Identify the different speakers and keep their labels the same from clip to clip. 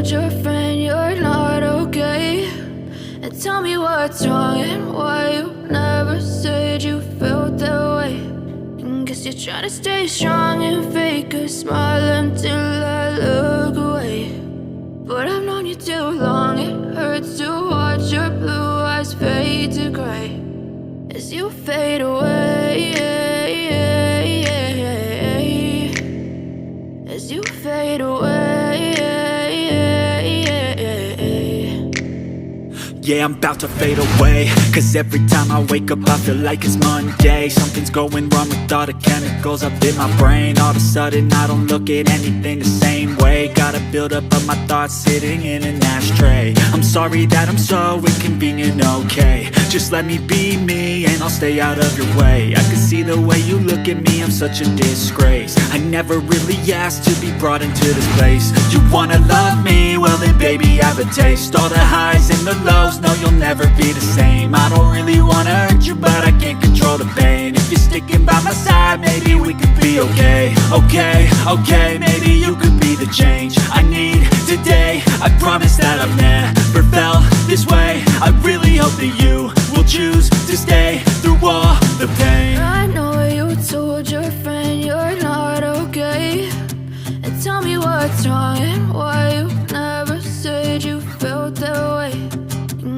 Speaker 1: told your friend you're not okay? And tell me what's wrong and why you never said you felt that way. And guess you're trying to stay strong and fake a smile until I look away. But I've known you too long, it hurts to watch your blue eyes fade to gray as you fade away, as you fade away.
Speaker 2: Yeah, I'm about to fade away, cause every time I wake up I feel like it's Monday. Something's going wrong with all the chemicals up in my brain. All of a sudden I don't look at anything the same way. Got a buildup of my thoughts sitting in an ashtray. I'm sorry that I'm so inconvenient, okay? Just let me be me and I'll stay out of your way. I can see the way you look at me, I'm such a disgrace. I never really asked to be brought into this place. You wanna love me? Well then baby I have a taste. All the highs and the lows, no, you'll never be the same. I don't really wanna hurt you, but I can't control the pain. If you're sticking by my side, maybe we could be okay. Okay, maybe you could be the change I need today. I promise that I've never felt this way. I really hope that you will choose to stay through all the pain.
Speaker 1: I know you told your friend you're not okay. And tell me what's wrong and why you never said you felt that way.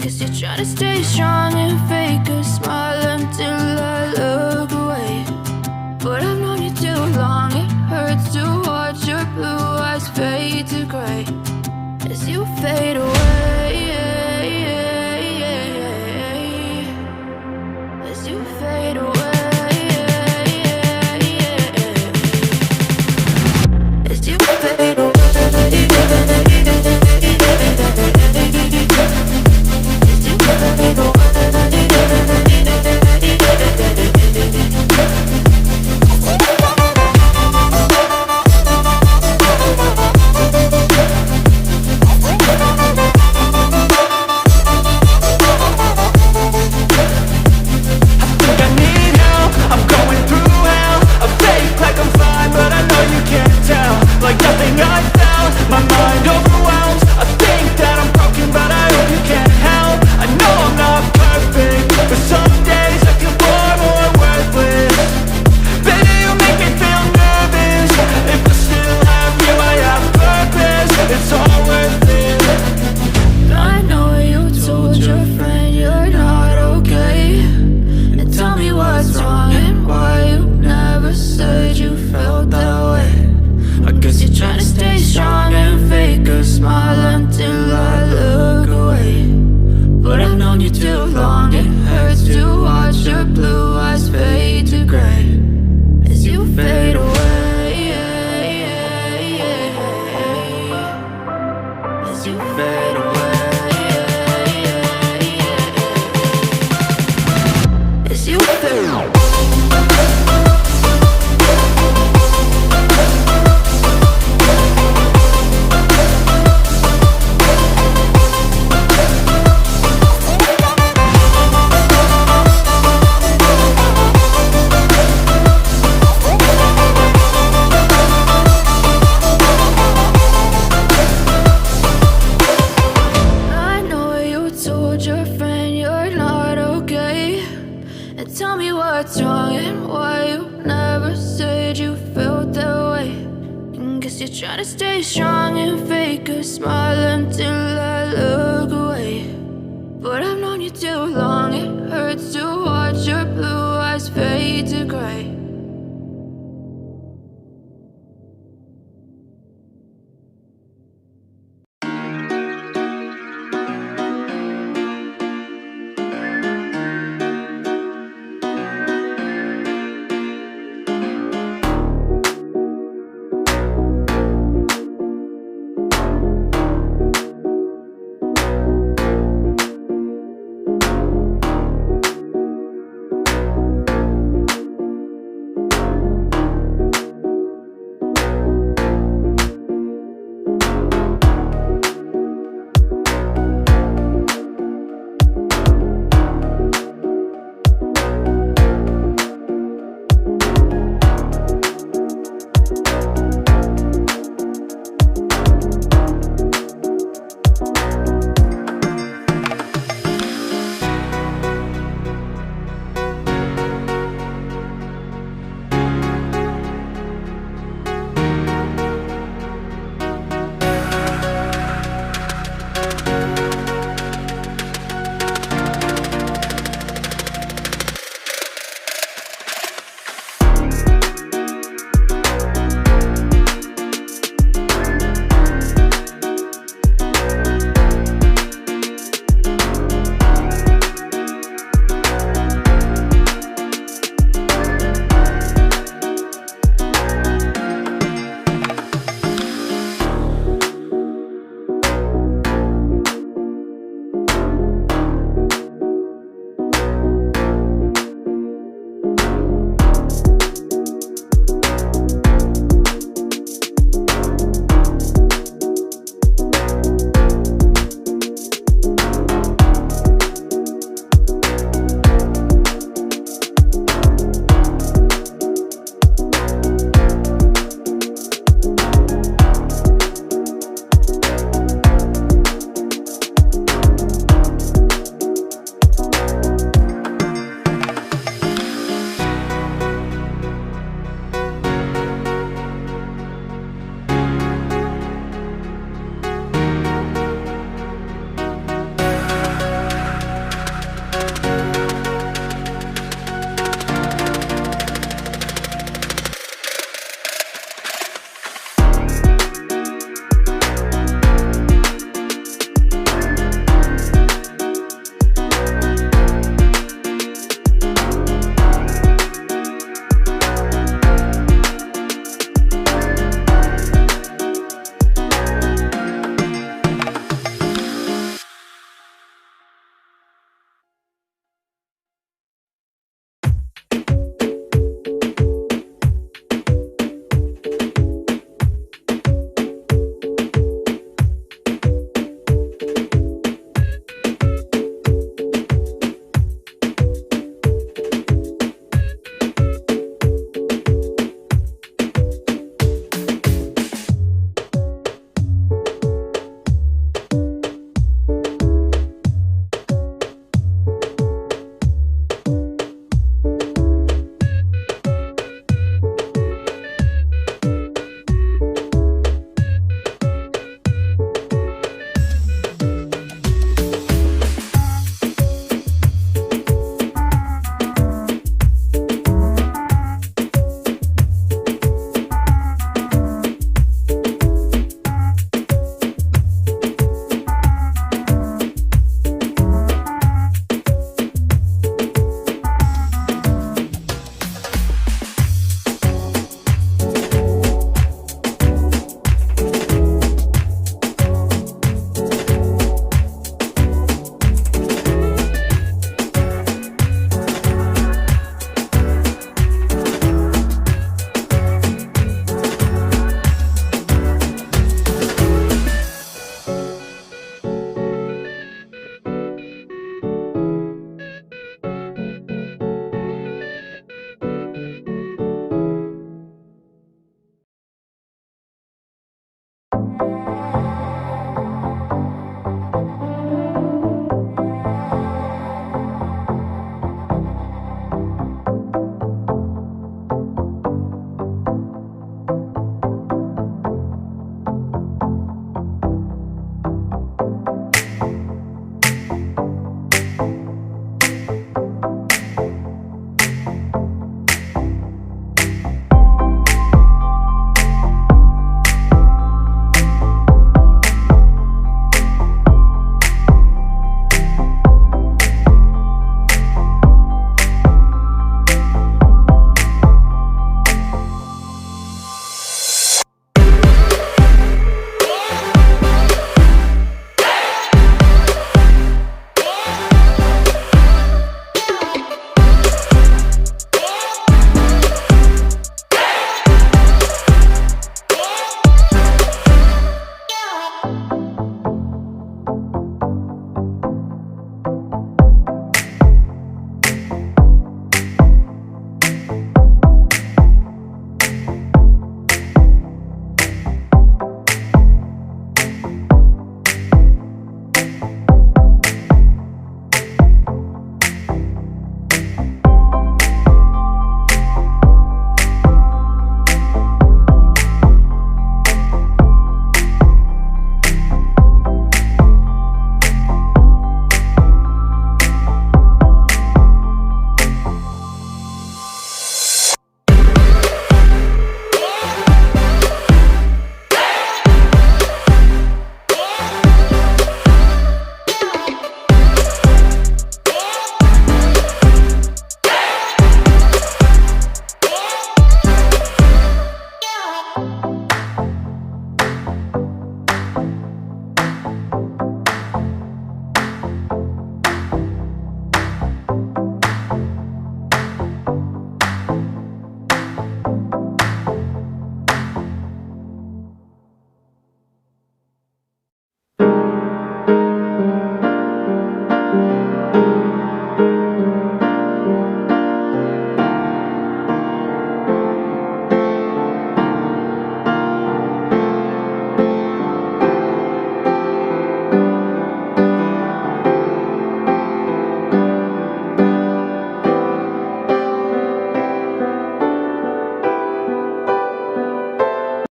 Speaker 1: Guess you're trying to stay strong and fake a smile until I look away. But I've known you too long, it hurts to watch your blue eyes fade to gray as you fade away, as you fade away, as you fade away. Tell me what's wrong and why you never said you felt that way. And guess you're trying to stay strong and fake a smile until I look away. But I've known you too long, it hurts to watch your blue eyes fade to gray